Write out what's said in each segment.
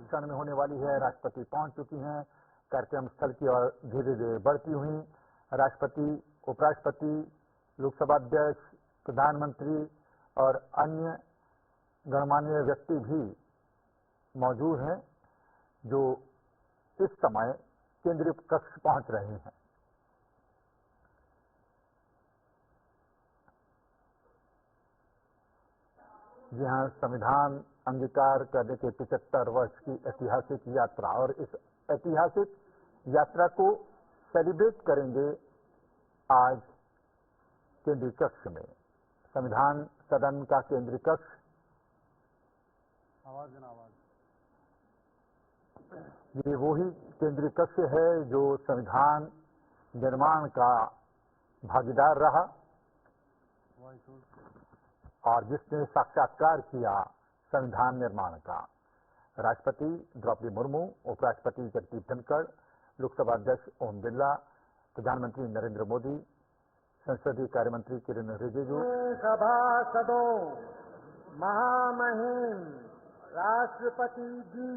क्षण में होने वाली है। राष्ट्रपति पहुंच चुकी हैं। कार्यक्रम स्थल की ओर धीरे धीरे बढ़ती हुई राष्ट्रपति, उपराष्ट्रपति, लोकसभा अध्यक्ष, प्रधानमंत्री और अन्य गणमान्य व्यक्ति भी मौजूद हैं जो इस समय केंद्रीय कक्ष पहुंच रहे हैं। यहाँ संविधान अंगीकार करने के 75 वर्ष की ऐतिहासिक यात्रा, और इस ऐतिहासिक यात्रा को सेलिब्रेट करेंगे आज केंद्रीय कक्ष में। संविधान सदन का केंद्रीय कक्ष ये वही केंद्रीय कक्ष है जो संविधान निर्माण का भागीदार रहा और जिसने साक्षात्कार किया संविधान निर्माण का। राष्ट्रपति द्रौपदी मुर्मू, उपराष्ट्रपति जगदीप धनखड़, लोकसभा अध्यक्ष ओम बिरला, प्रधानमंत्री नरेंद्र मोदी, संसदीय कार्य मंत्री किरेन रिजिजू, सभासदों, महामहिम राष्ट्रपति जी,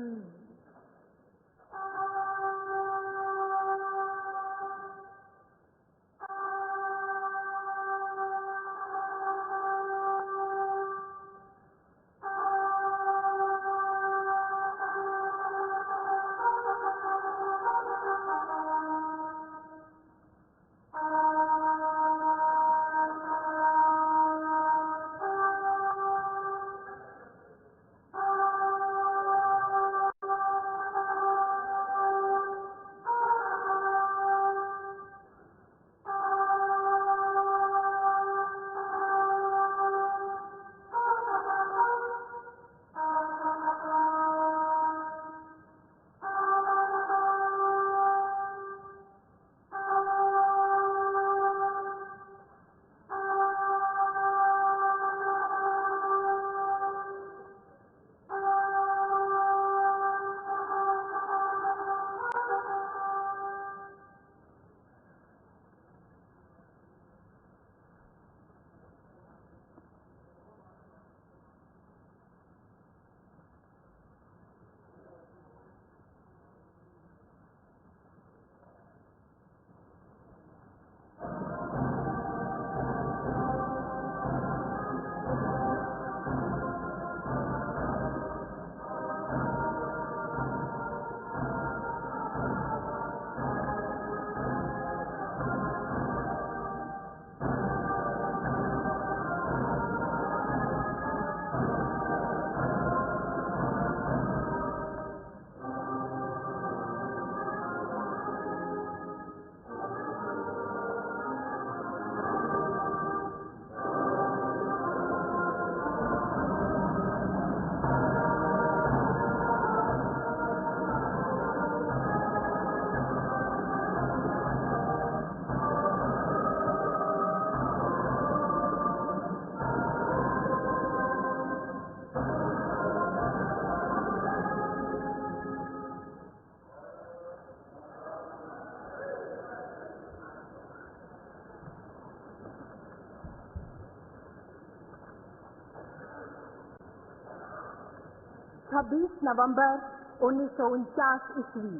छब्बीस नवंबर 1949 ईस्वी,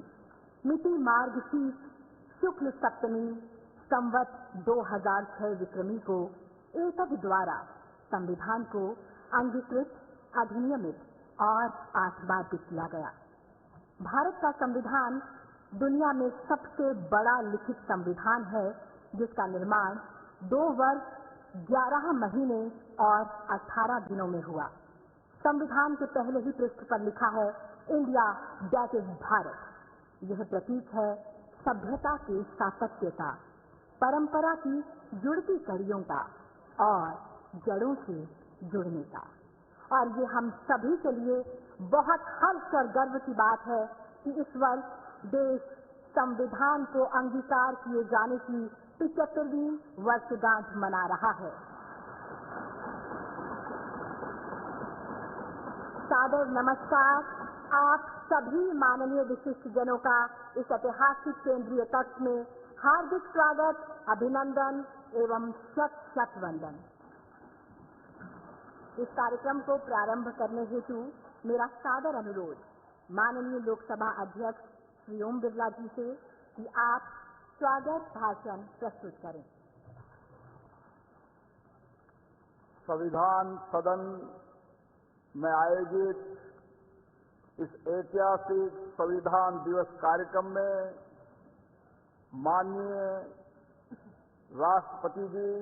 मिति मार्गशीर्ष शुक्ल सप्तमी, संवत 2006 विक्रमी को एतद द्वारा संविधान को अंगीकृत, अधिनियमित और आस्वादित किया गया। भारत का संविधान दुनिया में सबसे बड़ा लिखित संविधान है, जिसका निर्माण 2 वर्ष 11 महीने और 18 दिनों में हुआ। संविधान के पहले ही पृष्ठ पर लिखा है, इंडिया दैट इज भारत। यह प्रतीक है सभ्यता की सातत्य का, परंपरा की जुड़ती कड़ियों का और जड़ों से जुड़ने का। और ये हम सभी के लिए बहुत हर्ष और गर्व की बात है कि इस वर्ष देश संविधान को अंगीकार किए जाने की 75वीं वर्षगांठ मना रहा है। सादर नमस्कार आप सभी माननीय विशिष्ट जनों का इस ऐतिहासिक केंद्रीय कक्ष में हार्दिक स्वागत, अभिनंदन एवं शत शत वंदन। इस कार्यक्रम को प्रारंभ करने हेतु मेरा सादर अनुरोध माननीय लोकसभा अध्यक्ष श्री ओम बिरला जी से कि आप स्वागत भाषण प्रस्तुत करें। संविधान सदन में आयोजित इस ऐतिहासिक संविधान दिवस कार्यक्रम में माननीय राष्ट्रपति जी,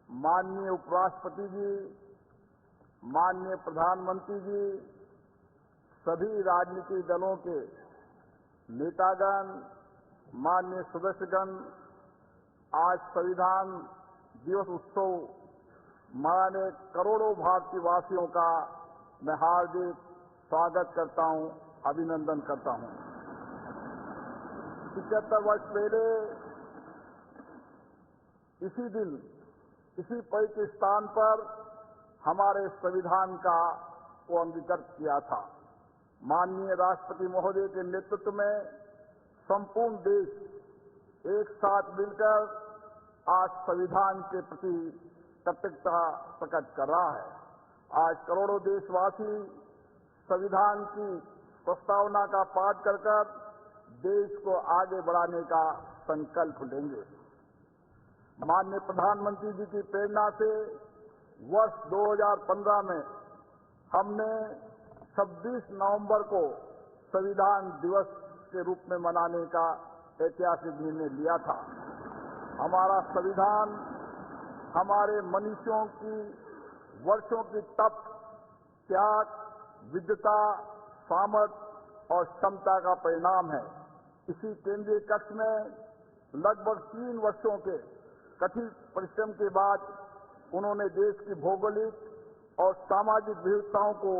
माननीय उपराष्ट्रपति जी, माननीय प्रधानमंत्री जी, सभी राजनीतिक दलों के नेतागण, माननीय सदस्यगण, आज संविधान दिवस उत्सव मनाने करोड़ों भारतीयवासियों का मैं हार्दिक स्वागत करता हूं, अभिनंदन करता हूं। 75 वर्ष पहले इसी दिन, इसी पवित्र स्थान पर हमारे संविधान का वो अंगीकृत किया था। माननीय राष्ट्रपति महोदय के नेतृत्व में संपूर्ण देश एक साथ मिलकर आज संविधान के प्रति कृतज्ञता प्रकट कर रहा है। आज करोड़ों देशवासी संविधान की प्रस्तावना का पाठ कर देश को आगे बढ़ाने का संकल्प लेंगे। माननीय प्रधानमंत्री जी की प्रेरणा से वर्ष 2015 में हमने 26 नवंबर को संविधान दिवस के रूप में मनाने का ऐतिहासिक निर्णय लिया था। हमारा संविधान हमारे मनुष्यों की वर्षों की तप, त्याग, विद्वता, सामर्थ्य और क्षमता का परिणाम है। इसी केंद्रीय कक्ष में लगभग 3 वर्षों के कठिन परिश्रम के बाद उन्होंने देश की भौगोलिक और सामाजिक विविधताओं को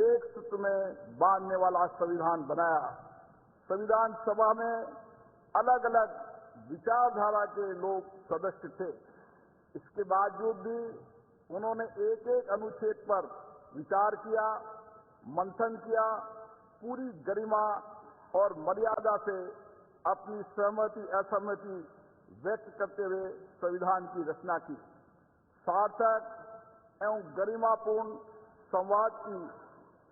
एक सूत्र में बांधने वाला संविधान बनाया। संविधान सभा में अलग अलग विचारधारा के लोग सदस्य थे। इसके बावजूद भी उन्होंने एक एक अनुच्छेद पर विचार किया, मंथन किया, पूरी गरिमा और मर्यादा से अपनी सहमति असहमति व्यक्त करते हुए संविधान की रचना की। सार्थक एवं गरिमापूर्ण संवाद की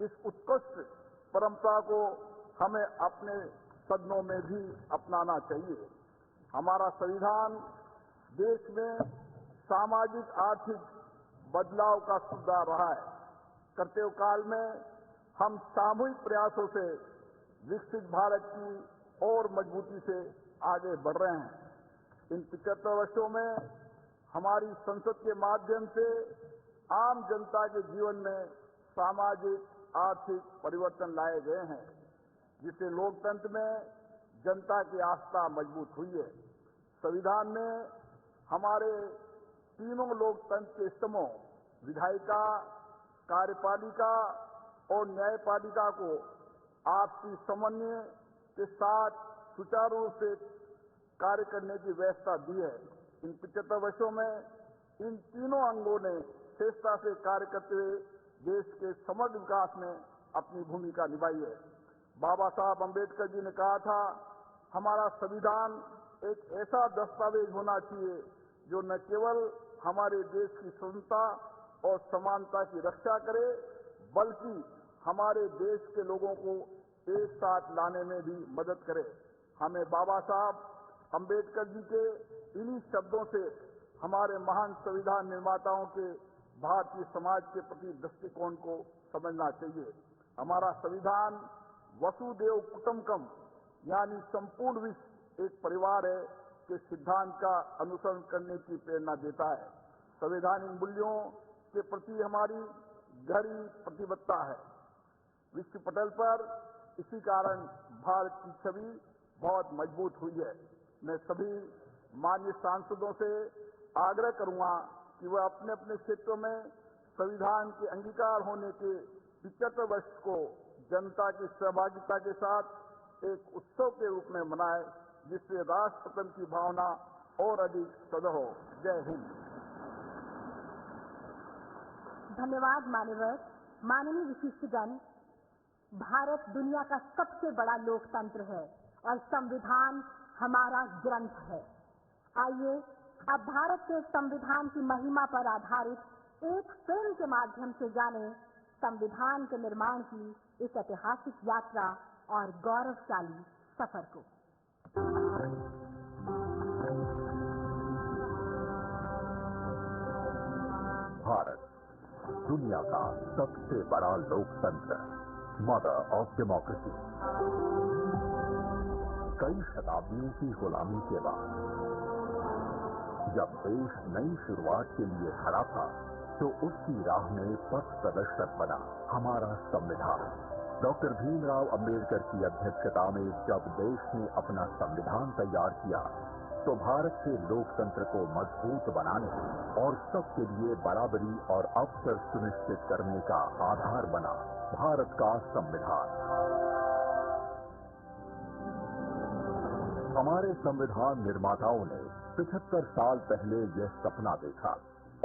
इस उत्कृष्ट परंपरा को हमें अपने सदनों में भी अपनाना चाहिए। हमारा संविधान देश में सामाजिक आर्थिक बदलाव का सुधार रहा है। करते हुए काल में हम सामूहिक प्रयासों से विकसित भारत की और मजबूती से आगे बढ़ रहे हैं। इन 75 वर्षों में हमारी संसद के माध्यम से आम जनता के जीवन में सामाजिक आर्थिक परिवर्तन लाए गए हैं, जिससे लोकतंत्र में जनता की आस्था मजबूत हुई है। संविधान में हमारे तीनों लोकतंत्र के स्तंभों विधायिका, कार्यपालिका और न्यायपालिका को आपसी समन्वय के साथ सुचारू रूप से कार्य करने की व्यवस्था दी है। इन 75 वर्षों में इन तीनों अंगों ने श्रेष्ठता से कार्य करते हुए देश के समग्र विकास में अपनी भूमिका निभाई है। बाबा साहब अम्बेडकर जी ने कहा था, हमारा संविधान एक ऐसा दस्तावेज होना चाहिए जो न केवल हमारे देश की स्वतंत्रता और समानता की रक्षा करे, बल्कि हमारे देश के लोगों को एक साथ लाने में भी मदद करे। हमें बाबा साहब अम्बेडकर जी के इन्हीं शब्दों से हमारे महान संविधान निर्माताओं के भारतीय समाज के प्रति दृष्टिकोण को समझना चाहिए। हमारा संविधान वसुदेव कुटुंबकम यानी संपूर्ण विश्व एक परिवार है के सिद्धांत का अनुसरण करने की प्रेरणा देता है। संवैधानिक मूल्यों के प्रति हमारी गहरी प्रतिबद्धता है। विश्व पटल पर इसी कारण भारत की छवि बहुत मजबूत हुई है। मैं सभी माननीय सांसदों से आग्रह करूंगा कि वह अपने अपने क्षेत्रों में संविधान के अंगीकार होने के 75 वर्ष को जनता की सहभागिता के साथ एक उत्सव के रूप में मनाए, जिससे राष्ट्रपति की भावना और अधिक सदृढ़ हो। जय हिंद। धन्यवाद मान्यवर। माननीय विशिष्टगण, भारत दुनिया का सबसे बड़ा लोकतंत्र है और संविधान हमारा ग्रंथ है। आइए अब भारत के संविधान की महिमा पर आधारित एक फिल्म के माध्यम से जाने संविधान के निर्माण की इस ऐतिहासिक यात्रा और गौरवशाली सफर को। भारत दुनिया का सबसे बड़ा लोकतंत्र, मदर ऑफ डेमोक्रेसी। कई शताब्दियों की गुलामी के बाद जब देश नई शुरुआत के लिए खड़ा था, तो उसकी राह में पथ प्रदर्शक बना हमारा संविधान। डॉक्टर भीमराव अंबेडकर की अध्यक्षता में जब देश ने अपना संविधान तैयार किया, तो भारत के लोकतंत्र को मजबूत बनाने और सबके लिए बराबरी और अवसर सुनिश्चित करने का आधार बना भारत का संविधान। हमारे संविधान निर्माताओं ने 75 साल पहले यह सपना देखा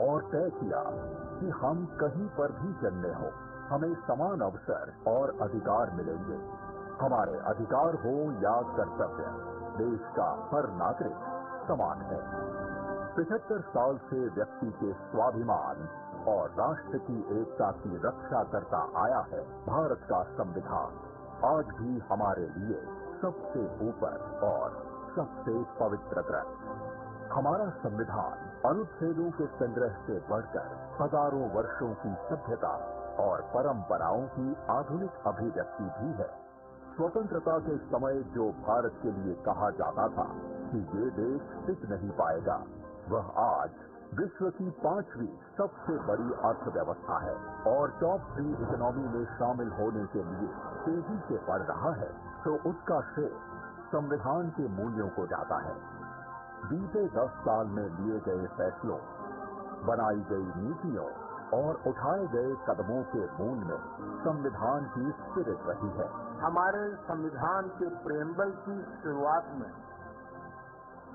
और तय किया कि हम कहीं पर भी जन्मे हो, हमें समान अवसर और अधिकार मिलेंगे। हमारे अधिकार हो या कर्तव्य, देश का हर नागरिक समान है। 75 साल से व्यक्ति के स्वाभिमान और राष्ट्र की एकता की रक्षा करता आया है भारत का संविधान। आज भी हमारे लिए सबसे ऊपर और सबसे पवित्र ग्रंथ। हमारा संविधान अनुच्छेदों के संग्रह से बढ़कर हजारों वर्षों की सभ्यता और परंपराओं की आधुनिक अभिव्यक्ति भी है। स्वतंत्रता के समय जो भारत के लिए कहा जाता था कि ये देश टिक नहीं पाएगा, वह आज विश्व की 5वीं सबसे बड़ी अर्थव्यवस्था है और टॉप 3 इकोनॉमी में शामिल होने के लिए तेजी से बढ़ रहा है, तो उसका श्रेय संविधान के मूल्यों को जाता है। बीते 10 साल में लिए गए फैसलों, बनाई गई नीतियों और उठाए गए कदमों के मूल में संविधान की स्पिरिट रही है। हमारे संविधान के प्रेम्बल की शुरुआत में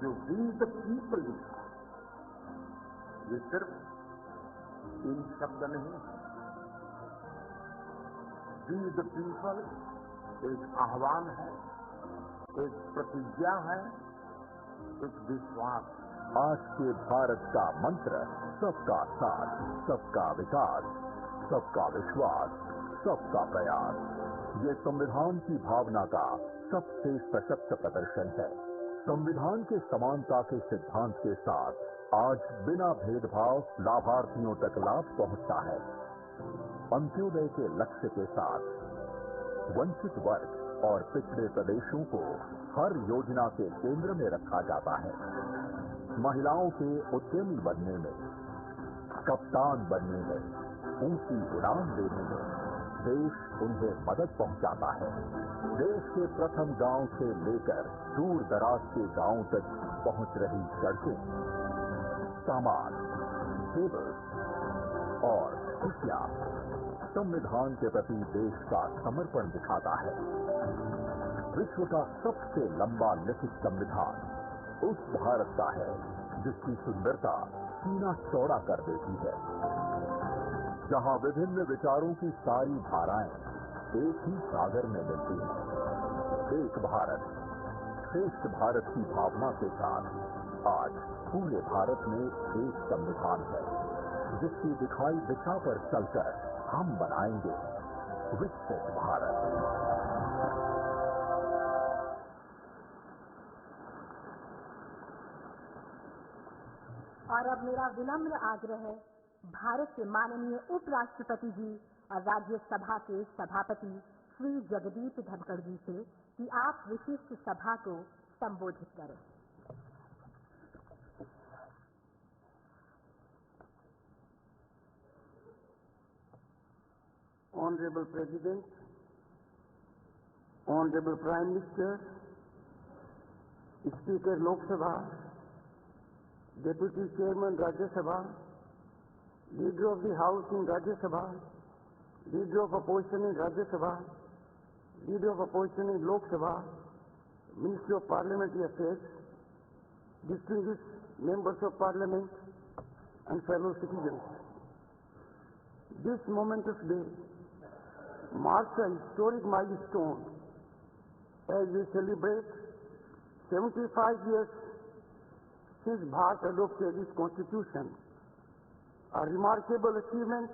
जो वी द पीपल लिखा, ये सिर्फ 3 शब्द नहीं है। वी द पीपल एक आह्वान है, एक प्रतिज्ञा है, एक विश्वास। आज के भारत का मंत्र सबका साथ, सबका विकास, सबका विश्वास, सबका प्रयास। ये संविधान की भावना का सबसे सशक्त प्रदर्शन है। संविधान के समानता के सिद्धांत के साथ आज बिना भेदभाव लाभार्थियों तक लाभ पहुंचता है। अंत्योदय के लक्ष्य के साथ वंचित वर्ग और पिछड़े प्रदेशों को हर योजना के केंद्र में रखा जाता है। महिलाओं के उद्यमी बनने में, कप्तान बनने में, ऊंची उड़ान देने में देश उन्हें मदद पहुंचाता है। देश के प्रथम गांव से लेकर दूर दराज के गांव तक पहुंच रही सड़कें, सामान, केबल और खुशियां संविधान के प्रति देश का समर्पण दिखाता है। विश्व का सबसे लंबा लिखित संविधान उस भारत का है जिसकी सुंदरता सीना चौड़ा कर देती है, जहां विभिन्न विचारों की सारी धाराएं एक ही सागर में मिलती हैं। एक भारत श्रेष्ठ भारत की भावना के साथ आज पूरे भारत में एक संविधान है, जिसकी दिखाई दिशा पर चलकर हम बनाएंगे विकसित भारत। और अब मेरा विनम्र आग्रह है भारत के माननीय उपराष्ट्रपति जी और राज्यसभा के सभापति श्री जगदीप धनखड़ जी से कि आप विशिष्ट सभा को संबोधित करें। Honorable President, Honorable Prime Minister, Speaker Lok Sabha, Deputy Chairman Rajya Sabha, Leader of the House in Rajya Sabha, Leader of Opposition in Rajya Sabha, Leader of Opposition in Lok Sabha, Minister of Parliamentary Affairs, distinguished members of Parliament and fellow citizens. This momentous day marks a historic milestone as we celebrate 75 years since Bharat adopted its constitution, a remarkable achievement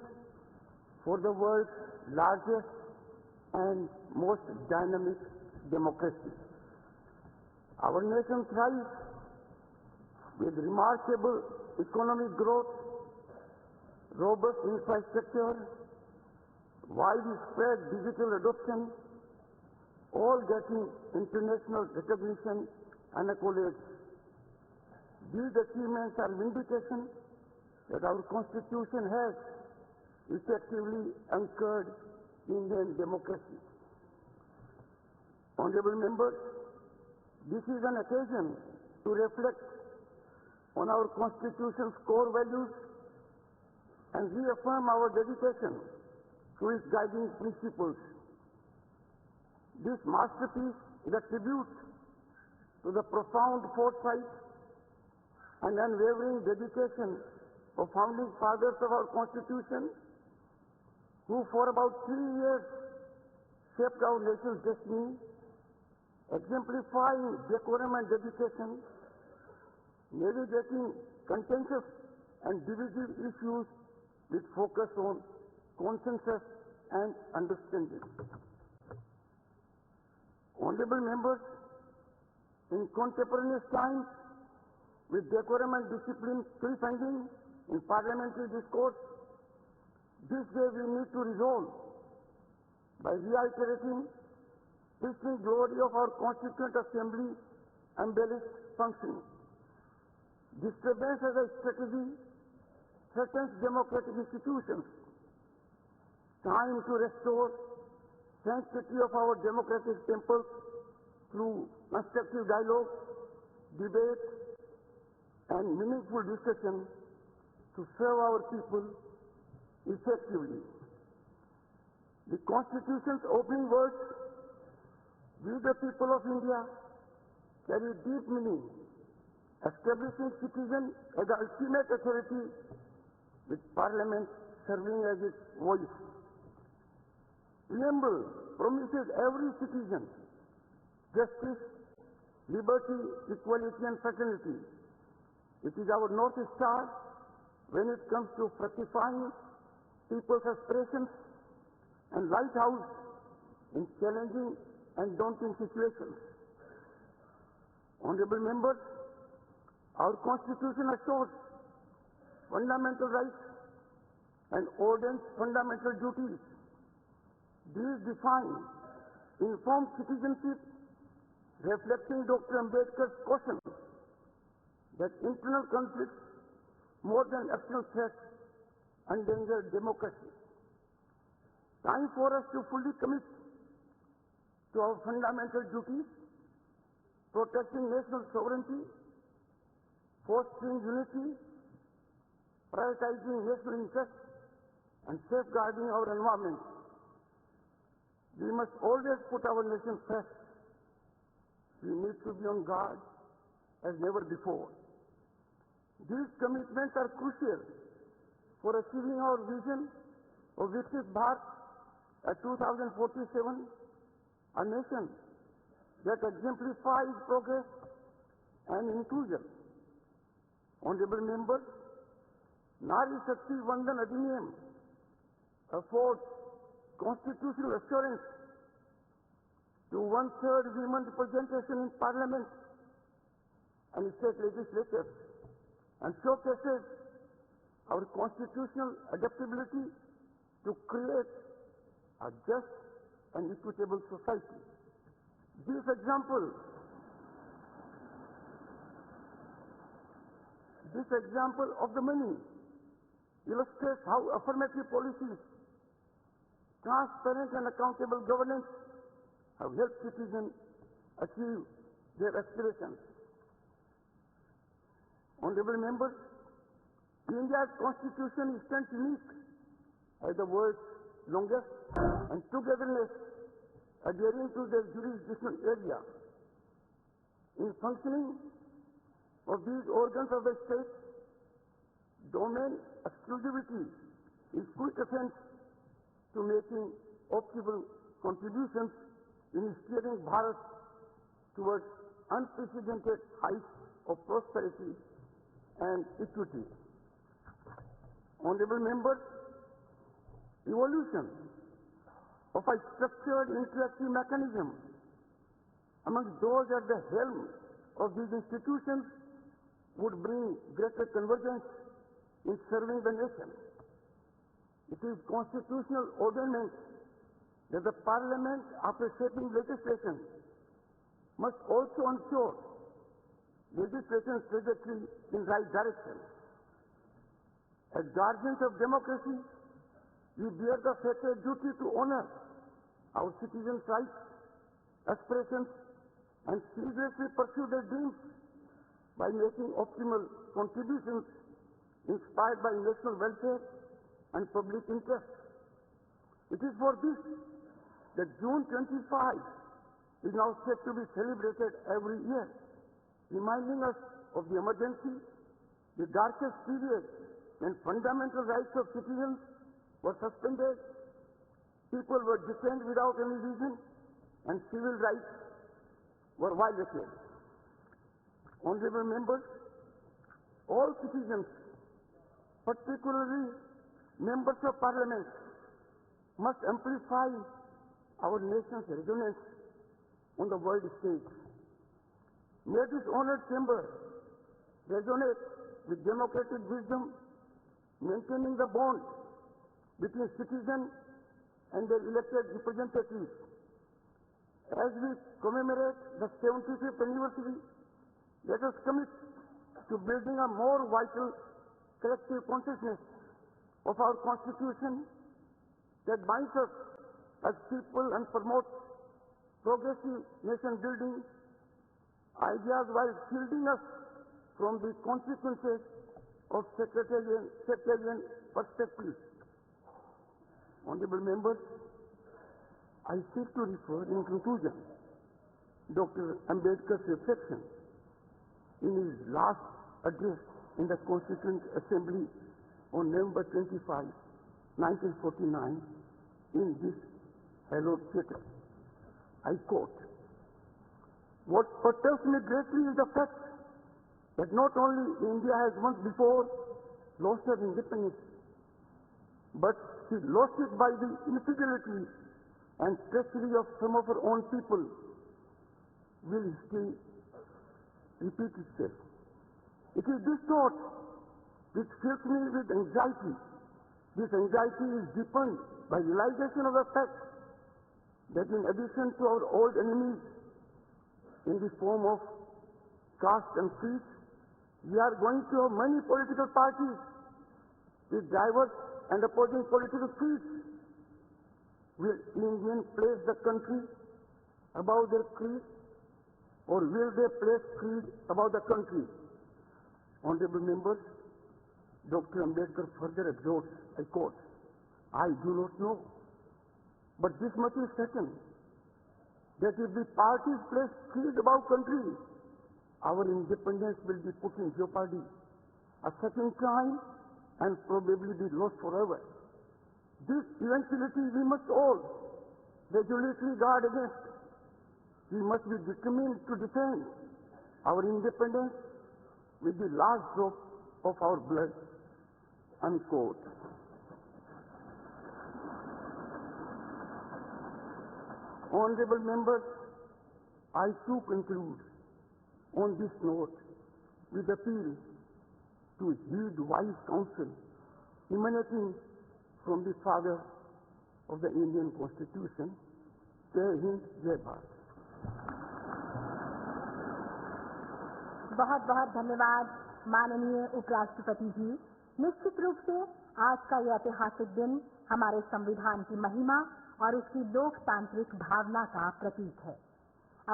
for the world's largest and most dynamic democracy. Our nation thrives with remarkable economic growth, robust infrastructure, widespread digital adoption, all getting international recognition and accolades. These achievements are an indication that our Constitution has effectively anchored Indian democracy. Honorable members, this is an occasion to reflect on our Constitution's core values and reaffirm our dedication to its guiding principles. This masterpiece is a tribute to the profound foresight and unwavering dedication of founding fathers of our Constitution, who for about 3 years shaped our nation's destiny, exemplifying decorum and dedication, navigating contentious and divisive issues with focus on consensus and understanding. Honorable members, in contemporaneous times, with decorum and discipline still pending in parliamentary discourse, this day we need to resolve by reiterating the glory of our Constituent Assembly embellished functioning. Disturbance as a strategy threatens democratic institutions. Time to restore sanctity of our democratic temples through constructive dialogue, debate, and meaningful discussion to serve our people effectively. The Constitution's opening words, "We the people of India," carry deep meaning, establishing citizen as the ultimate authority, with Parliament serving as its voice. Preamble promises every citizen justice, liberty, equality, and fraternity. It is our North Star when it comes to fructifying people's aspirations and lighthouse in challenging and daunting situations. Honorable members, our Constitution assures fundamental rights and orders fundamental duties. These define informed citizenship, reflecting Dr. Ambedkar's caution that internal conflicts more than external threats endanger democracy. Time for us to fully commit to our fundamental duties, protecting national sovereignty, fostering unity, prioritizing national interests, and safeguarding our environment. We must always put our nation first. We need to be on guard as never before. These commitments are crucial for achieving our vision of Viksit Bharat at 2047, a nation that exemplifies progress and inclusion. Honorable members, Nari Shakti Vandan Adhiniyam affords constitutional assurance to 1/3 women representation in Parliament and state legislatures, and showcases our constitutional adaptability to create a just and equitable society. This example of the many illustrates how affirmative policies, transparent and accountable governance have helped citizens achieve their aspirations. Honorable members, India's Constitution stands unique as the world's longest and togetherness adhering to the jurisdictional area. In functioning of these organs of the state, domain exclusivity is quintessence to making optimal contributions in steering Bharat towards unprecedented heights of prosperity and equity. Honorable members, evolution of a structured interactive mechanism among those at the helm of these institutions would bring greater convergence in serving the nation. It is constitutional ordainment that the Parliament, after shaping legislation, must also ensure legislation's trajectory in right direction. As guardians of democracy, we bear the sacred duty to honor our citizens' rights, aspirations, and seriously pursue their dreams by making optimal contributions inspired by national welfare and public interest. It is for this that June 25 is now set to be celebrated every year, reminding us of the emergency, the darkest period when fundamental rights of citizens were suspended, people were detained without any reason, and civil rights were violated. Honorable members, all citizens, particularly members of Parliament, must amplify our nation's resonance on the world stage. May this honored chamber resonate with democratic wisdom, maintaining the bond between citizens and their elected representatives. As we commemorate the 75th anniversary, let us commit to building a more vital collective consciousness of our Constitution that binds us as people and promotes progressive nation building ideas while shielding us from the consequences of sectarian perspectives. Honorable members, I seek to refer in conclusion Dr. Ambedkar's reflection in his last address in the Constituent Assembly on November 25, 1949, in this hallowed theatre. I quote, "What perturbs me greatly is the fact that not only India has once before lost her independence, but she lost it by the infidelity and treachery of some of her own people. Will history repeat itself? It is this thought which fills me with anxiety. This anxiety is deepened by realization of the fact that in addition to our old enemies in the form of caste and creed, we are going to have many political parties with diverse and opposing political creeds. Will Indians place the country above their creed, or will they place creed above the country?" Honorable members, Dr. Ambedkar further exhorts, I quote, "I do not know, but this much is certain, that if the parties place creed above country, our independence will be put in jeopardy a second time and probably be lost forever. This eventuality we must all resolutely guard against. We must be determined to defend our independence with the last drop of our blood." Unquote. Honorable members, I too conclude on this note with appeal to heed wise counsel emanating from the father of the Indian Constitution. Jai Hind, Jai Bharat. बहुत बहुत धन्यवाद माननीय उपराष्ट्रपति जी। निश्चित रूप से आज का यह ऐतिहासिक दिन हमारे संविधान की महिमा और उसकी लोकतांत्रिक भावना का प्रतीक है।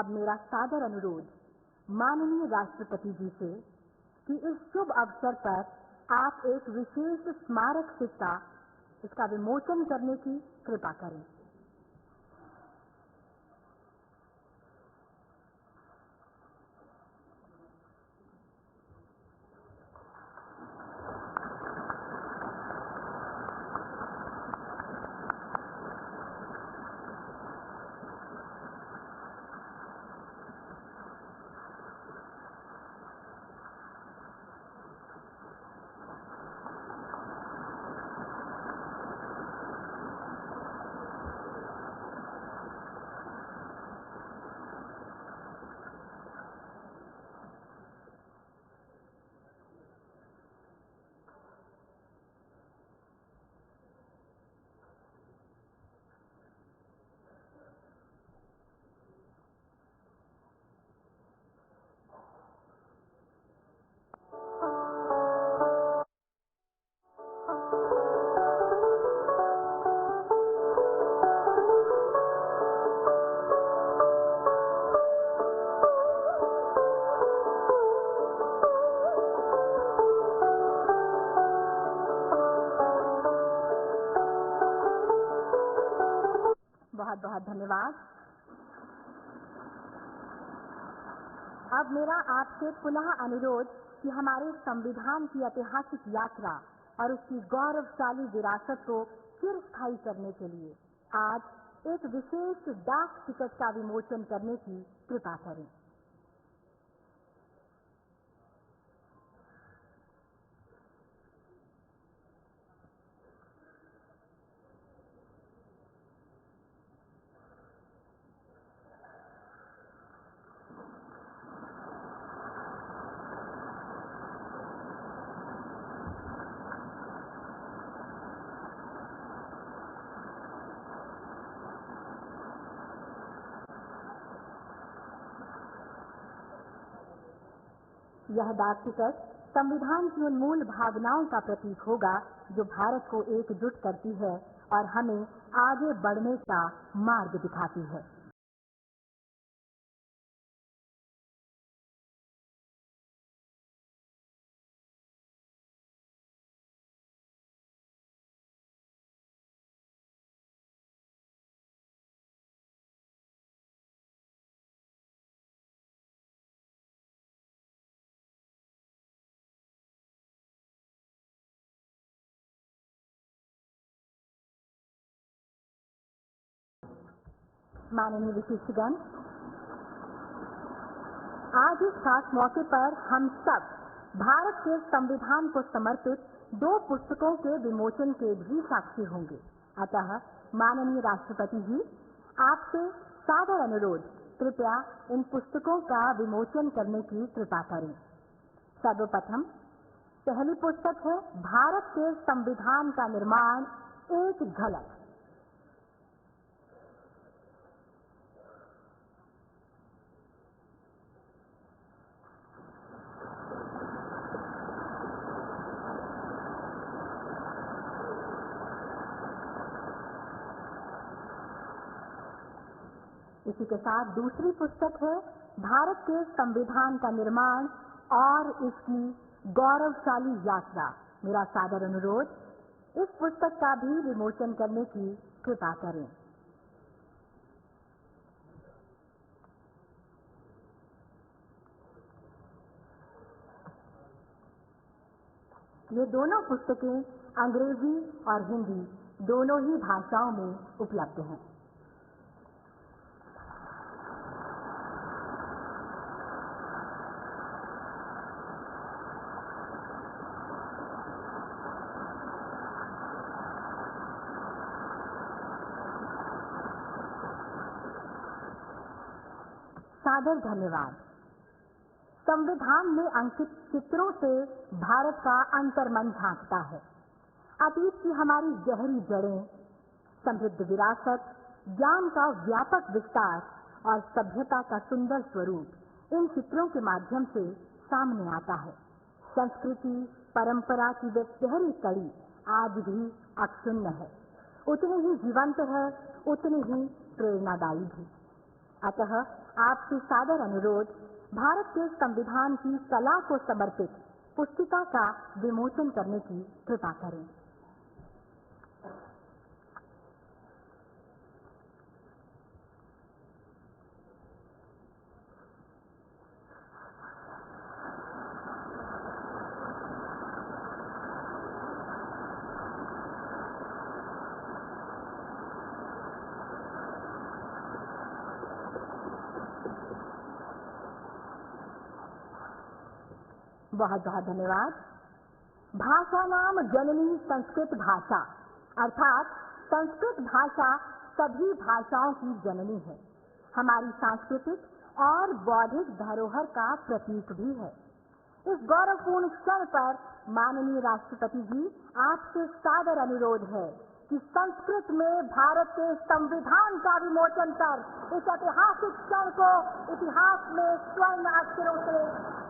अब मेरा सादर अनुरोध माननीय राष्ट्रपति जी से कि इस शुभ अवसर पर आप एक विशेष स्मारक सिक्का इसका विमोचन करने की कृपा करें। अब मेरा आपसे पुनः अनुरोध कि हमारे संविधान की ऐतिहासिक यात्रा और उसकी गौरवशाली विरासत को चिरस्थायी करने के लिए आज एक विशेष डाक टिकट का विमोचन करने की कृपा करें। यह डाक टिकट संविधान की उन मूल भावनाओं का प्रतीक होगा जो भारत को एकजुट करती है और हमें आगे बढ़ने का मार्ग दिखाती है। माननीय विशिष्टगण, आज इस खास मौके पर हम सब भारत के संविधान को समर्पित 2 पुस्तकों के विमोचन के भी साक्षी होंगे। अतः माननीय राष्ट्रपति जी, आपसे सादर अनुरोध, कृपया इन पुस्तकों का विमोचन करने की कृपा करें। सर्वप्रथम पहली पुस्तक है भारत के संविधान का निर्माण, एक झलक। इसी के साथ दूसरी पुस्तक है भारत के संविधान का निर्माण और इसकी गौरवशाली यात्रा। मेरा सादर अनुरोध, इस पुस्तक का भी विमोचन करने की कृपा करें। ये दोनों पुस्तकें अंग्रेजी और हिंदी दोनों ही भाषाओं में उपलब्ध हैं। सादर धन्यवाद। संविधान में अंकित चित्रों से भारत का अंतर्मन झांकता है। अतीत की हमारी गहरी जड़ें, समृद्ध विरासत, ज्ञान का व्यापक विस्तार और सभ्यता का सुंदर स्वरूप इन चित्रों के माध्यम से सामने आता है। संस्कृति परंपरा की वे गहरी कड़ी आज भी अक्षुण्ण है, उतनी ही जीवंत है, उतनी ही प्रेरणादायी भी। अतः आपसे सादर अनुरोध, भारत के संविधान की कला को समर्पित पुस्तिका का विमोचन करने की कृपा करें। बहुत बहुत धन्यवाद। भाषा नाम जननी संस्कृत भाषा, अर्थात संस्कृत भाषा सभी भाषाओं की जननी है, हमारी सांस्कृतिक और बौद्धिक धरोहर का प्रतीक भी है। इस गौरवपूर्ण क्षण पर माननीय राष्ट्रपति जी, आपसे सादर अनुरोध है कि संस्कृत में भारत के संविधान का विमोचन कर इस ऐतिहासिक क्षण को इतिहास में स्वर्ण अक्षरों से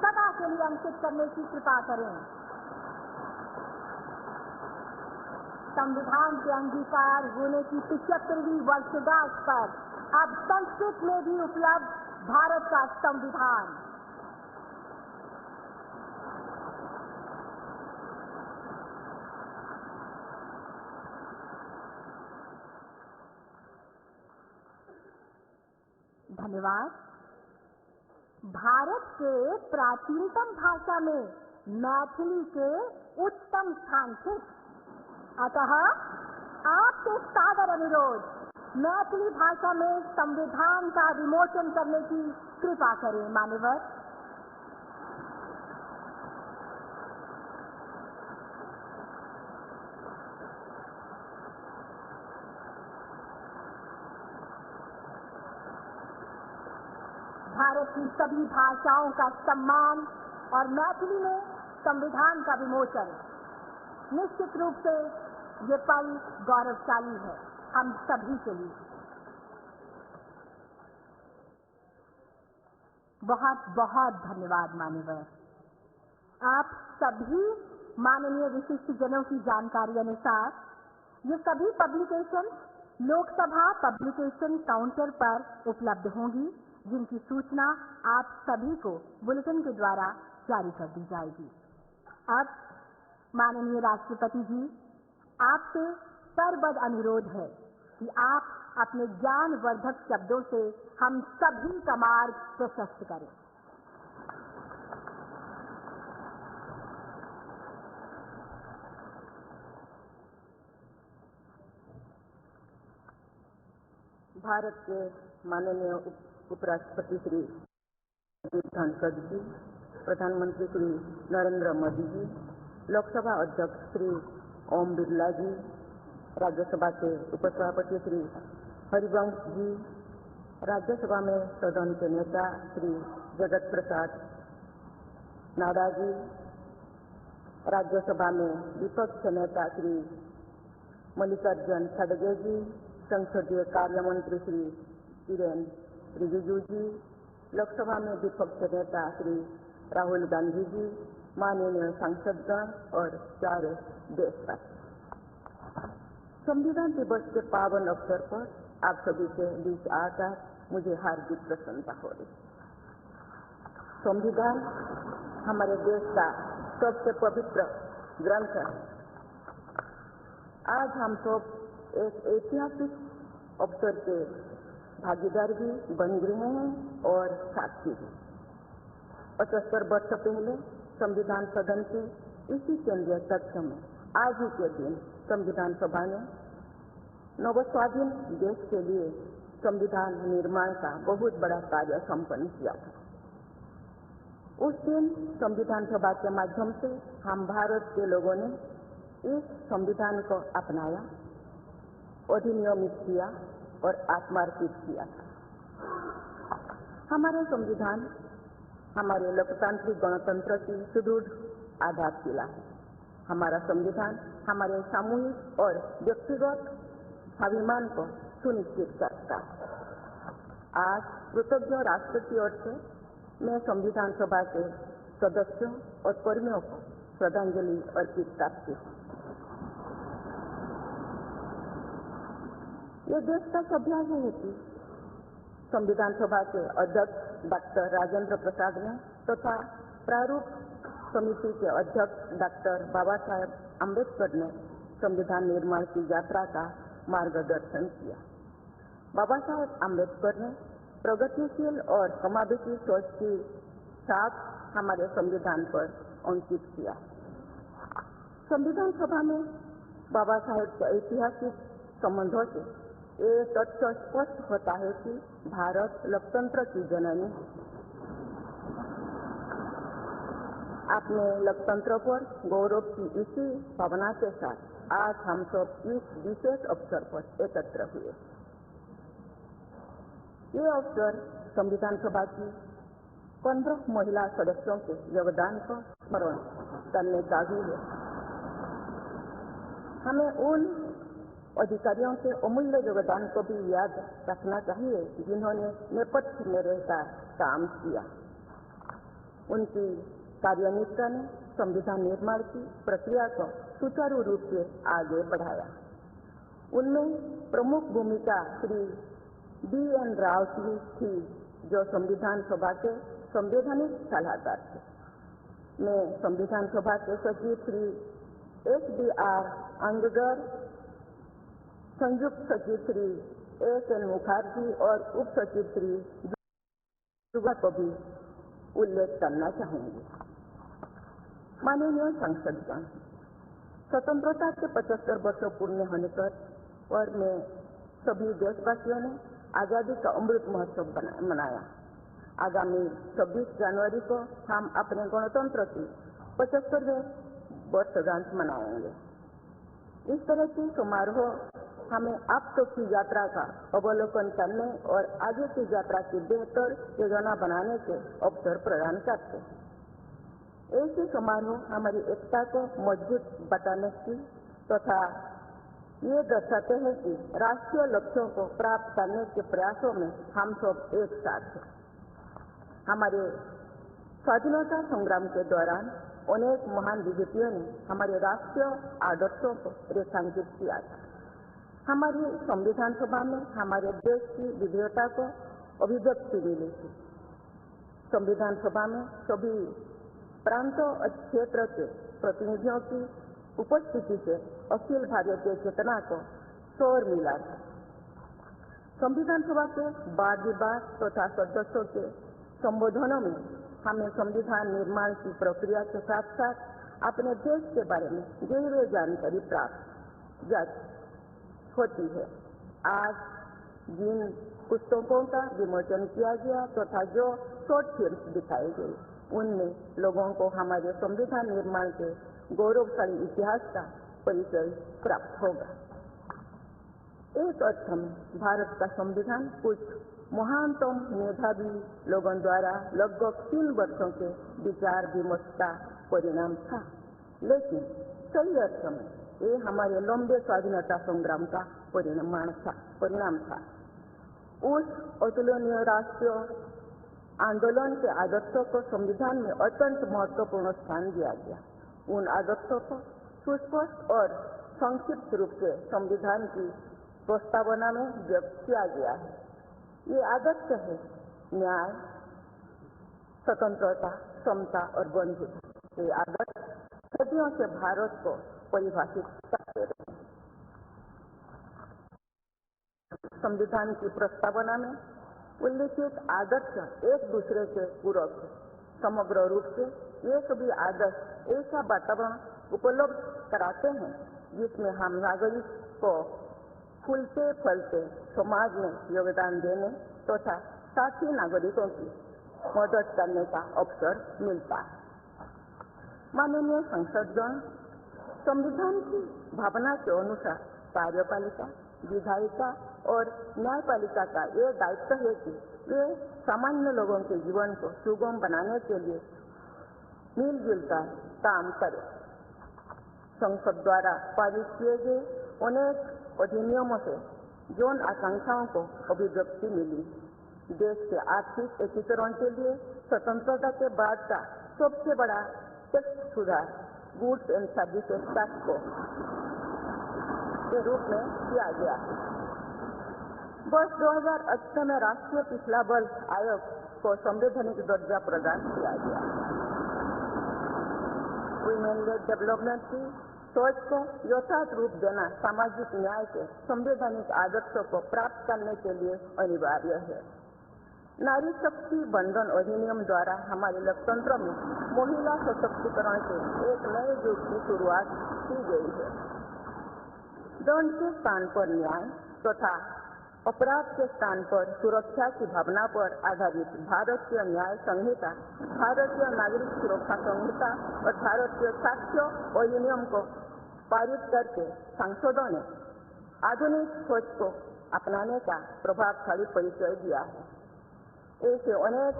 सदा के लिए अंकित करने की कृपा करें। संविधान के अंगीकार होने की 75वीं वर्षगांठ पर अब संस्कृत में भी उपलब्ध भारत का संविधान। धन्यवाद। भारत के प्राचीनतम भाषा में मैथिली के उच्चतम स्थान थे। अतः आपसे सादर अनुरोध, मैथिली भाषा में संविधान का विमोचन करने की कृपा करें। मान्यवर, भारत की सभी भाषाओं का सम्मान और मैथिली में संविधान का विमोचन, निश्चित रूप से ये पल गौरवशाली है हम सभी के लिए। बहुत बहुत धन्यवाद मान्यवर। आप सभी माननीय विशिष्ट जनों की जानकारी अनुसार ये सभी पब्लिकेशन लोकसभा पब्लिकेशन काउंटर पर उपलब्ध होंगी, जिनकी सूचना आप सभी को बुलेटिन के द्वारा जारी कर दी जाएगी। अब माननीय राष्ट्रपति जी, आपसे सरबद्ध अनुरोध है कि आप अपने ज्ञानवर्धक शब्दों से हम सभी का मार्ग प्रशस्त करें। भारत के माननीय उपराष्ट्रपति श्री धनखड़ जी, प्रधानमंत्री श्री नरेंद्र मोदी जी, लोकसभा अध्यक्ष श्री ओम बिरला जी, राज्यसभा के उपसभापति श्री हरिवंश जी, राज्यसभा में सदन के नेता श्री जगत प्रसाद नाडा जी, राज्यसभा में विपक्ष नेता श्री मल्लिकार्जुन खड़गे जी, संसदीय कार्य मंत्री श्री किरेन रिजिजू जी, लोकसभा में विपक्ष नेता श्री राहुल गांधी जी, माननीय सांसदगण और चारों देशवासी, संविधान दिवस के पावन अवसर पर आप सभी के बीच आकर मुझे हार्दिक प्रसन्नता हो रही। संविधान हमारे देश का सबसे पवित्र ग्रंथ है। आज हम सब एक ऐतिहासिक अवसर के भागीदार भी बन गए हैं और साक्षी भी। 75 वर्ष पहले संविधान सदन के इसी केंद्रीय कक्ष में आज ही के दिन संविधान सभा ने नवस्वाधीन देश के लिए संविधान निर्माण का बहुत बड़ा कार्य संपन्न किया था। उस दिन संविधान सभा के माध्यम से हम भारत के लोगों ने इस संविधान को अपनाया, अधिनियमित किया और आत्मार्पित किया था। हमारे संविधान हमारे लोकतांत्रिक गणतंत्र की सुदृढ़ आधारशिला है। हमारा संविधान हमारे सामूहिक और व्यक्तिगत स्वाभिमान को सुनिश्चित करता है। आज कृतज्ञ राष्ट्र की ओर से मैं संविधान सभा के सदस्यों और कर्मियों को श्रद्धांजलि अर्पित करती हूँ। ये देश का सौभाग्य है कि संविधान सभा के अध्यक्ष डॉक्टर राजेंद्र प्रसाद ने तथा प्रारूप समिति के अध्यक्ष डॉक्टर बाबा साहेब अम्बेडकर ने संविधान निर्माण की यात्रा का मार्गदर्शन किया। बाबा साहेब अम्बेडकर ने प्रगतिशील और समावेशी सोच की छाप हमारे संविधान पर अंकित किया। संविधान सभा में बाबा साहेब के ऐतिहासिक संबंधों से ये तथ्य स्पष्ट होता है कि भारत लोकतंत्र की जननी है। अपने लोकतंत्र पर गौरव की इसी भावना के साथ आज हम सब इस विशेष अवसर पर एकत्र हुए। ये अवसर संविधान सभा की 15 महिला सदस्यों के योगदान को स्मरण करने का भी है। हमें उन अधिकारियों के अमूल्य योगदान को भी याद रखना चाहिए जिन्होंने नेपथ्य में रहकर काम किया। उनकी कार्यनिष्ठा ने संविधान निर्माण की प्रक्रिया को सुचारू रूप से आगे बढ़ाया। उनमें प्रमुख भूमिका श्री BN राव की थी, जो संविधान सभा के संवैधानिक सलाहकार थे। मैं संविधान सभा के सचिव श्री SDR अंगगर, संयुक्त सचिव श्री SN मुखर्जी और उप सचिव श्री को भी उल्लेख करना चाहूंगी। माननीय संसदगण, स्वतंत्रता के 75 वर्षों पूर्ण होने पर मैं सभी देशवासियों ने आजादी का अमृत महोत्सव मनाया। आगामी 26 जनवरी को हम अपने गणतंत्र की 75वें वर्षगांठ मनाएंगे। इस तरह के समारोह हमें अब तक की यात्रा का अवलोकन करने और आगे की यात्रा की बेहतर योजना बनाने के अवसर प्रदान करते हैं। ऐसे समारोह हमारी एकता को मजबूत बताने की तथा ये दर्शाते हैं कि राष्ट्रीय लक्ष्यों को प्राप्त करने के प्रयासों में हम सब एक साथ हैं। हमारे स्वाधीनता संग्राम के दौरान अनेक महान विभूतियों ने हमारे राष्ट्रीय आदर्शों को रेखांकित किया था। हमारी संविधान सभा में हमारे देश की विविधता को अभिव्यक्ति मिली थी। संविधान सभा में सभी प्रांतों और क्षेत्र के प्रतिनिधियों की उपस्थिति से अखिल भारतीय चेतना को शोर मिला था। संविधान सभा के वाद विवाद तथा सदस्यों के संबोधनों में हमें संविधान निर्माण की प्रक्रिया के साथ साथ अपने देश के बारे में गहरी जानकारी प्राप्त होती है। आज जिन पुस्तकों का विमोचन किया गया तथा जो शॉर्ट फिल्म दिखाई गई, उनमें लोगों को हमारे संविधान निर्माण के गौरवशाली इतिहास का परिचय प्राप्त होगा। एक अर्थ में भारत का संविधान कुछ महानतम मेधावी लोगों द्वारा लगभग 3 वर्षों के विचार विमर्श का परिणाम था, लेकिन सही अर्थ में ये हमारे लंबे स्वाधीनता संग्राम का परिणाम था। उस अतुलनीय राष्ट्रीय आंदोलन के आदर्शों को संविधान में अत्यंत महत्वपूर्ण स्थान दिया गया। उन आदर्शों को सुस्पष्ट और संक्षिप्त रूप से संविधान की प्रस्तावना में व्यक्त किया गया है। ये आदर्श है न्याय, स्वतंत्रता, समता और बंधुता। ये आदर्श सदियों से भारत को परिभाषित करते रहे। संविधान की प्रस्तावना में उल्लिखित आदर्श एक दूसरे के पूरक है। समग्र रूप से ये सभी आदर्श ऐसा वातावरण उपलब्ध कराते हैं जिसमें हम नागरिक को फूलते फलते समाज में योगदान देने तथा साथी नागरिकों की मदद करने का अवसर मिलता है। माननीय संसदगण, संविधान की भावना के अनुसार कार्यपालिका, विधायिका और न्यायपालिका का ये दायित्व है कि वे सामान्य लोगों के जीवन को सुगम बनाने के लिए मिलजुल कर काम करें। संसद द्वारा पारित किए गए अनेक अधिनियमों से जौन आकांक्षाओं को अभिव्यक्ति मिली। देश के आर्थिक एकीकरण के लिए स्वतंत्रता के बाद का सबसे बड़ा टैक्स सुधार गुड्स एंड सर्विसेज टैक्स को के रूप में किया गया। वर्ष 2018 में राष्ट्रीय पिछड़ा बल आयोग को संवैधानिक दर्जा प्रदान किया गया। वुमेन लेड डेवलपमेंट की सोच को यथार्थ रूप देना सामाजिक न्याय के संवैधानिक आदर्शों को प्राप्त करने के लिए अनिवार्य है। नारी शक्ति बंधन अधिनियम द्वारा हमारे लोकतंत्र में महिला सशक्तिकरण के एक नए युग की शुरुआत की गई है। दंड के स्थान पर न्याय तथा अपराध के स्थान पर सुरक्षा की भावना पर आधारित भारतीय न्याय संहिता, भारतीय नागरिक सुरक्षा संहिता और भारतीय साक्ष्य अधिनियम को पारित करके सांसदों ने आधुनिक सोच को अपनाने का प्रभावशाली परिचय दिया है। ऐसे अनेक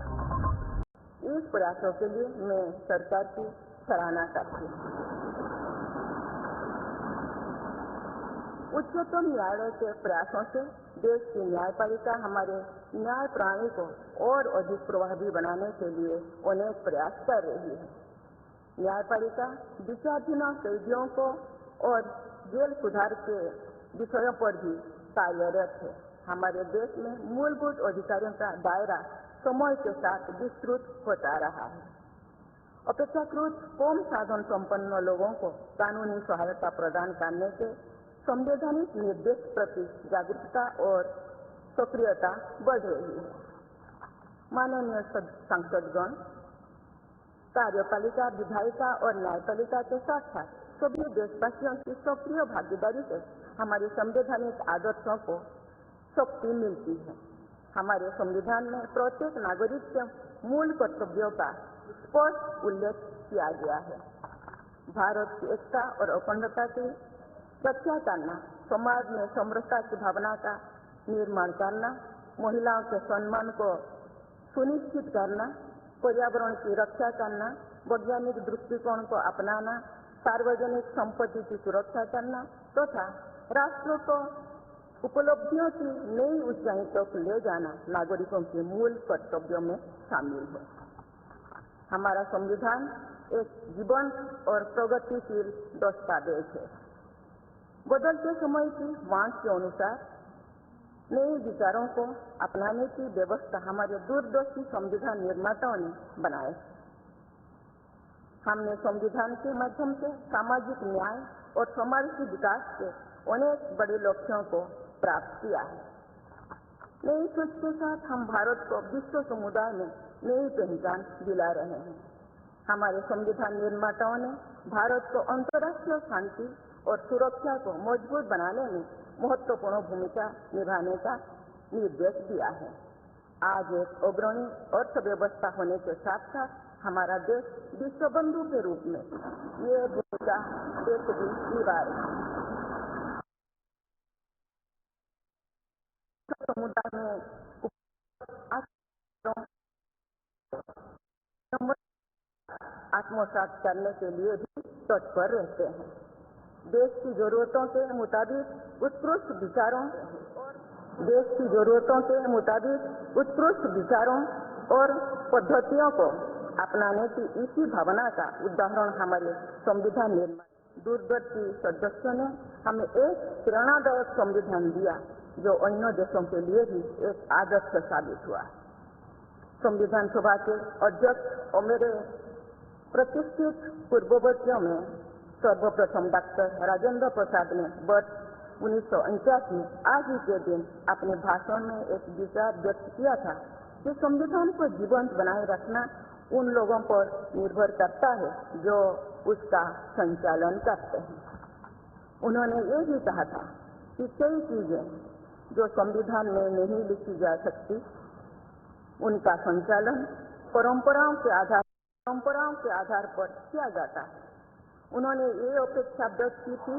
इस प्रयासों के लिए मैं सरकार की सराहना करती हूँ। उच्चतम न्यायालय के प्रयासों से देश की न्यायपालिका हमारे न्याय प्रणाली को और अधिक प्रभावी बनाने के लिए अनेक प्रयास कर रही है। न्यायपालिका विचाराधीन कैदियों को और जेल सुधार के विषयों पर भी कार्यरत है। हमारे देश में मूलभूत अधिकारों का दायरा समय के साथ विस्तृत होता रहा है। अपेक्षाकृत कम साधन संपन्न लोगों को कानूनी सहायता प्रदान करने के संवैधानिक निर्देश प्रति जागरूकता और सक्रियता बढ़ रही है। माननीय सांसदगण, कार्यपालिका, विधायिका और न्यायपालिका के साथ साथ सभी देशवासियों की सक्रिय भागीदारी से हमारे संवैधानिक आदर्शों को शक्ति मिलती है। हमारे संविधान में प्रत्येक नागरिक के मूल कर्तव्यों का स्पष्ट उल्लेख किया गया है। भारत की एकता और अखंडता की रक्षा करना, समाज में समरसता की भावना का निर्माण करना, महिलाओं के सम्मान को सुनिश्चित करना, पर्यावरण की रक्षा करना, वैज्ञानिक दृष्टिकोण को अपनाना, सार्वजनिक संपत्ति की सुरक्षा करना तथा राष्ट्र को उपलब्धियों की नई ऊंचाई तक ले जाना नागरिकों के मूल कर्तव्यों में शामिल है। हमारा संविधान एक जीवंत और प्रगतिशील दस्तावेज है। बदलते समय की मांग के अनुसार नए विचारों को अपनाने की व्यवस्था हमारे दूरदर्शी संविधान निर्माताओं ने बनाए। हमने संविधान के माध्यम से सामाजिक न्याय और समावेशी विकास के अनेक बड़े लक्ष्यों को प्राप्त किया है। नई सोच के साथ हम भारत को विश्व समुदाय में नई पहचान दिला रहे हैं। हमारे संविधान निर्माताओं ने भारत को अंतर्राष्ट्रीय शांति और सुरक्षा को मजबूत बनाने में महत्वपूर्ण भूमिका निभाने का निर्देश दिया है। आज एक अग्रणी अर्थव्यवस्था होने के साथ साथ हमारा देश विश्व बंधु के रूप में ये भूमिका एक भी निभा रही है। समुदाय में आत्मसात करने के लिए भी तत्पर रहते हैं। देश की जरूरतों के मुताबिक उत्कृष्ट विचारों और पद्धतियों को अपनाने की इसी भावना का उदाहरण हमारे संविधान निर्माण दूरदर्शी सदस्यों ने हमें एक प्रेरणादायक संविधान दिया जो अन्य देशों के लिए भी एक आदर्श साबित हुआ। संविधान सभा के अध्यक्ष और मेरे प्रतिष्ठित पूर्ववर्तियों में सर्वप्रथम डॉक्टर राजेंद्र प्रसाद ने वर्ष 1949 में आज ही के दिन अपने भाषण में एक विचार व्यक्त किया था कि संविधान को जीवंत बनाए रखना उन लोगों पर निर्भर करता है जो उसका संचालन करते हैं। उन्होंने ये भी कहा था कि कई चीजें जो संविधान में नहीं लिखी जा सकती उनका संचालन परंपराओं के आधार पर किया जाता है। उन्होंने ये अपेक्षा व्यक्त की थी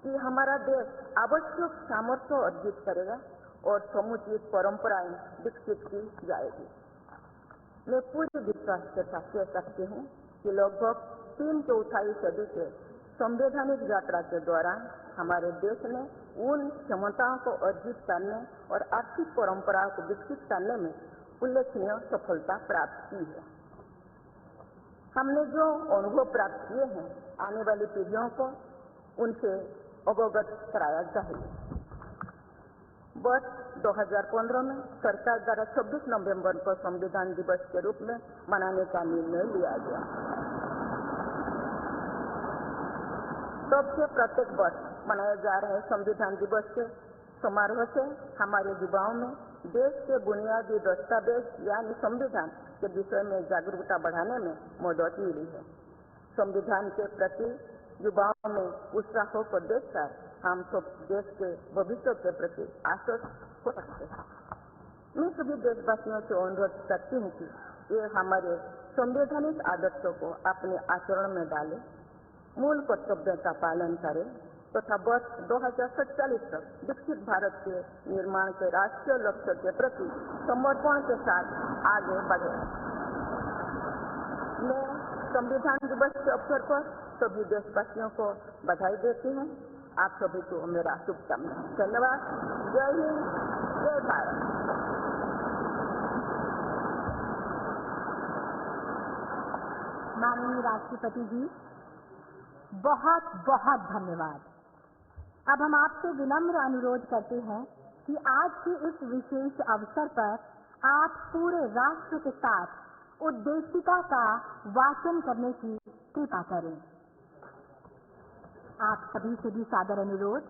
कि हमारा देश आवश्यक सामर्थ्य अर्जित करेगा और समुचित परंपराएं विकसित की जाएगी। मैं पूरे विश्वास के साथ कह सकती हूँ कि लगभग 3/4 सदी के संवैधानिक यात्रा के दौरान हमारे देश ने उन क्षमताओं को अर्जित करने और आर्थिक परंपराओं को विकसित करने में उल्लेखनीय सफलता प्राप्त की है। हमने जो अनुभव प्राप्त किए हैं आने वाली पीढ़ियों को उनसे अवगत कराया चाहिए। वर्ष 2015 में सरकार द्वारा 26 नवंबर को संविधान दिवस के रूप में मनाने का निर्णय लिया गया। तब से प्रत्येक वर्ष मनाए जा रहे संविधान दिवस के समारोह से हमारे युवाओं में देश के बुनियादी दस्तावेज यानी संविधान के विषय में जागरूकता बढ़ाने में मदद मिली है। संविधान के प्रति युवाओं में उत्साह को देखकर हम सब देश के भविष्य के प्रति आश्वस्त हो सकते हैं। मैं सभी देशवासियों से अनुरोध करती हूँ कि ये हमारे संवैधानिक आदर्शों को अपने आचरण में डालें, मूल कर्तव्यों का पालन करें तथा वर्ष 2047 तक विकसित भारत के निर्माण के राष्ट्रीय लक्ष्य के प्रति समर्पण के साथ आगे बढ़े। मैं संविधान दिवस के अवसर पर सभी देशवासियों को बधाई देती हूँ। आप सभी को मेरा शुभकामनाएं। धन्यवाद। जय हिंद, जय भारत। माननीय राष्ट्रपति जी, बहुत बहुत धन्यवाद। अब हम आपसे विनम्र अनुरोध करते हैं कि आज के इस विशेष अवसर पर आप पूरे राष्ट्र के साथ उद्देशिका का वाचन करने की कृपा करें। आप सभी से भी सादर अनुरोध।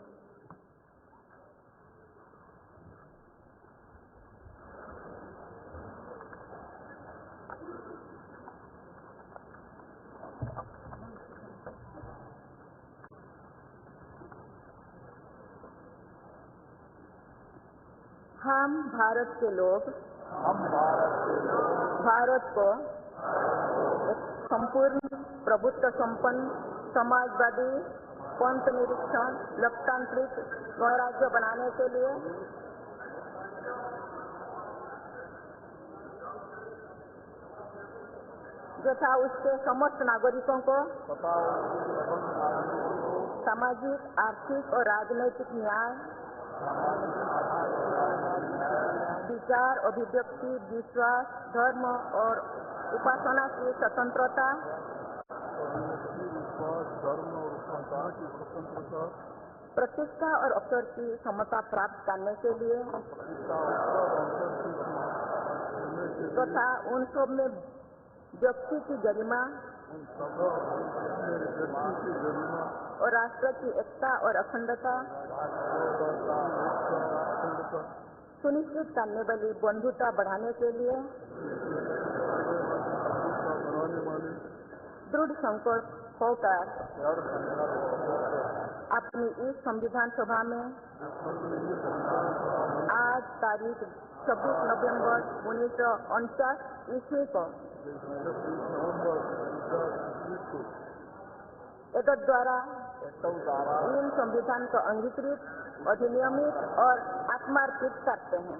हम भारत के लोग भारत को एक संपूर्ण प्रभुत्व संपन्न समाजवादी पंथ निरीक्षण लोकतांत्रिक गणराज्य बनाने के लिए तथा उसके समस्त नागरिकों को सामाजिक, आर्थिक और राजनैतिक न्याय, विचार, अभिव्यक्ति, विश्वास, धर्म और उपासना की स्वतंत्रता, प्रतिष्ठा और अवसर की समता प्राप्त करने के लिए तथा उन सब में व्यक्ति की गरिमा और राष्ट्र की एकता और अखंडता सुनिश्चित करने वाली बंधुता बढ़ाने के लिए दृढ़ संकल्प होकर अपनी इस संविधान सभा में आज तारीख 26 नवंबर 1949 ईस्वी को एतद द्वारा इन संविधान को अंगीकृत, अधिनियमित और आत्मार्पित करते हैं।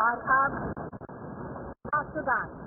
और अब राष्ट्रगान